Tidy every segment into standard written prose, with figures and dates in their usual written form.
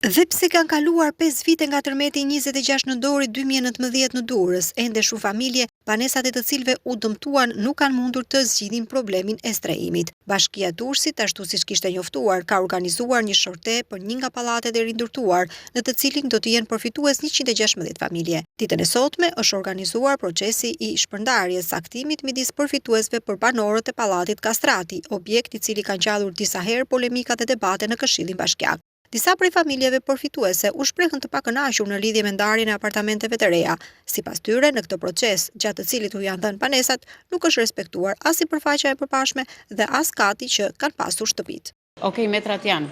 Dhe pse kanë kaluar 5 vite nga tërmeti 26 nëntori 2019 në Durrës, ende shumë familje, panesat e të cilëve u dëmtuan nuk kanë mundur të zgjidhin problemin e strehimit. Bashkia Durrësit, ashtu siç kishte njoftuar, ka organizuar një shorte për një nga pallatet e rindërtuar, në të cilin do të jenë përfitues 116 familje. Ditën e sotme është organizuar procesi i shpërndarjes saktimit midis përfituesve për banorët e pallatit Kastrati, objekt i cili ka ngjallur disa herë polemika dhe debate në Këshillin Bashkiak. Disa prej familjeve përfituese u shprehën të pakënaqur në lidhje me ndarjen e apartamenteve të reja. Sipas tyre, në këtë proces, gjatë të cilit u janë dhënë panesat, nuk është respektuar as sipërfaqja e përpashme dhe as kati që kanë pasur shtëpitë. Okej, metrat janë,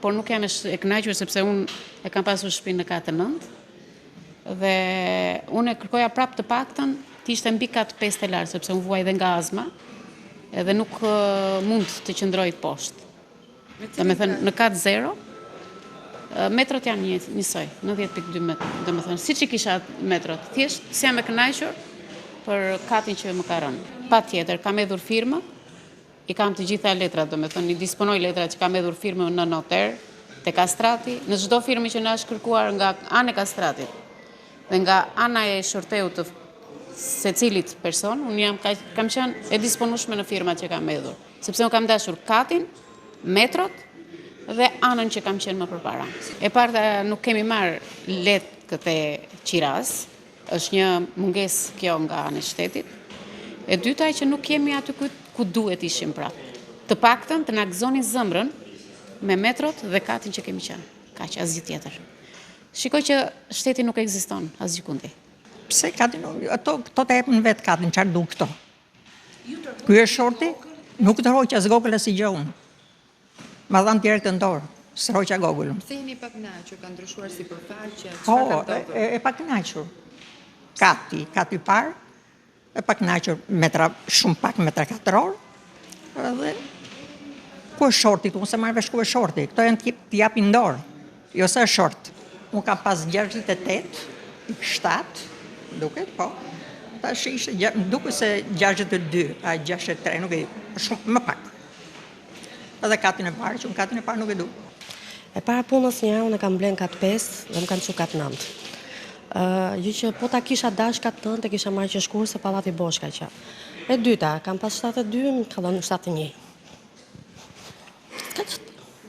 por nuk jam e kënaqur sepse unë e kam pasur shtëpinë në katë 9 dhe unë e kërkoja prapë të paktën të ishte mbi katë 5 të lartë, sepse unë vuaj dhe nga azma edhe nuk mund të qëndroj poshtë. Domethënë në katë 0 metrot janë njësoj, 90.2 metrë, domethënë siç i kisha metrot, thjesht si jam e kënaqur për katin që më ka rënë. Patjetër, kam hedhur firmë, i kam të gjitha letrat, domethënë i disponoj letrat që kam hedhur firmën në noter, te Kastrati, në çdo firmë që na është kërkuar nga ana e Kastratit dhe nga ana e shorteut të secilit person, unë kam qenë e disponueshme në firmat që kam hedhur, sepse unë kam dashur katin, metrot dhe anën që kam qenë më përpara. E parta nuk kemi marrë letë këtë qiras, është një mungesë kjo nga anë e shtetit. E dyta që nuk kemi aty ku duhet ishim prapë. Të paktën të na gëzonin zëmrën me metrot dhe katin që kemi qenë. Kaq, asgjë tjetër. Shikoj që shteti nuk ekziston asgjë kundi. Pse katin, këto të jepën vetë katin, çfarë du këto? Ky është shorti, nuk të hoq as gogël as i gjë unë. Ma dhanë tjerë të ndorë, së roqa gogullën. Pse jeni pak kënaqur, ka ndryshuar sipërfaqja? Po, e pak kënaqur. Kati parë, e pak kënaqur, shumë pak metra katror, dhe ku është shorti, unë se marrë vesh ku është shorti, këto janë të japin dorë, jo se është short. Unë kam pas 68, 7, duket, po, tash ishte, duke se 62, a 63, nuk e shumë, më pak. Edhe katin e parë, që unë katin e parë nuk e du. E para punës një, unë e kam blenë katë 5 dhe më kanë që katë 9. Gjë që po ta kisha dash katë 9 e kisha marrë që shkurë se pallati Boshka që. E dyta, kam pas 72, më ka dhënë 71.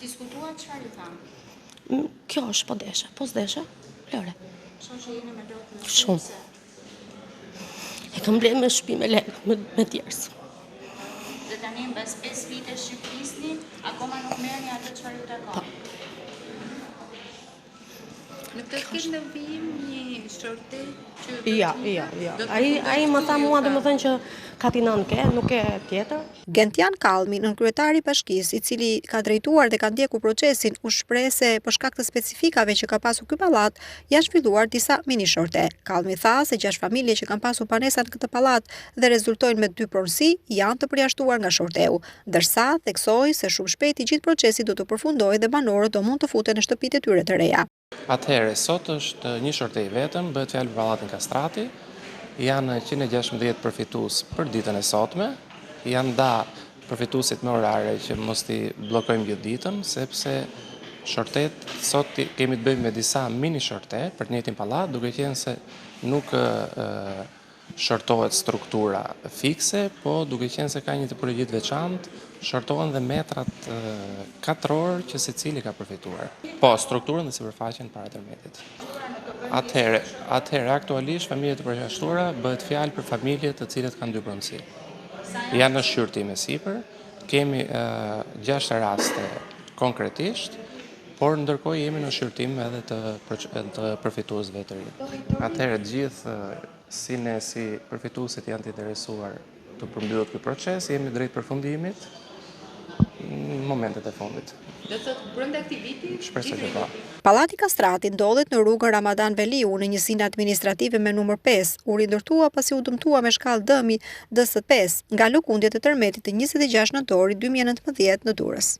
Diskutuat çfarë i thamë? Kjo është po desha, Lore. Shoqë jeni me lot në shumë. E kam blenë me shtëpi me lekë, me tjerës. Dhe tani mbas 5 vite shqipërisni, akoma nuk merrni atë çfarë ju takon. Në të kesh në vijim një shorte që... Ja. Ai më tha mua dhe më thënë që kati 9 ke, nuk ke tjetër. Gentian Kallmi, nënkryetari i bashkisë, i cili ka drejtuar dhe ka ndjekur procesin, u shpreh se për shkak të specifikave që ka pasur ky pallat, janë zhvilluar disa mini shorte. Kallmi tha se 6 familje që kanë pasur panesa në këtë pallat dhe rezultojnë me 2 pronësi janë të përjashtuar nga shorteu, ndërsa theksoi se shumë shpejt i gjithë procesi do të përfundojë dhe banorët do mund të futen në shtëpitë e tyre të reja. Atëherë, sot është një shorte i vetëm, bëhet fjalë për pallatin Kastrati, janë 116 përfitues për ditën e sotme, janë da përfituesit me orare që mos t'i bllokojmë gjithë ditën, sepse shortet sot kemi të bëjmë me disa mini shorte për të njëjtin pallat, duke qenë se nuk shortohet struktura fikse, po duke qenë se ka një tipologji të veçantë, shortohen dhe metrat katror që secili ka përfituar. Po, strukturën dhe sipërfaqen para tërmetit. Atëherë, aktualisht familjet e përjashtuara bëhet fjalë për familje të cilët kanë 2 pronësi. Janë në shqyrtim e sipër, kemi 6 raste konkretisht, por ndërkohë jemi në shqyrtim edhe të përfituesve të rinj. Atëherë, gjithë si ne si përfituesit janë të interesuar të përmbyllet ky proces, jemi drejt përfundimit në momentet e fundit. Do thotë brenda këtij viti? Shpresoj që po. Pallati Kastrati ndodhet në rrugën Ramadan Veliu në njësinë administrative me numër 5, u rindërtua pasi u dëmtua me shkallë dëmi DS5 nga lëkundjet e tërmetit të 26 nëntori 2019 në Durrës.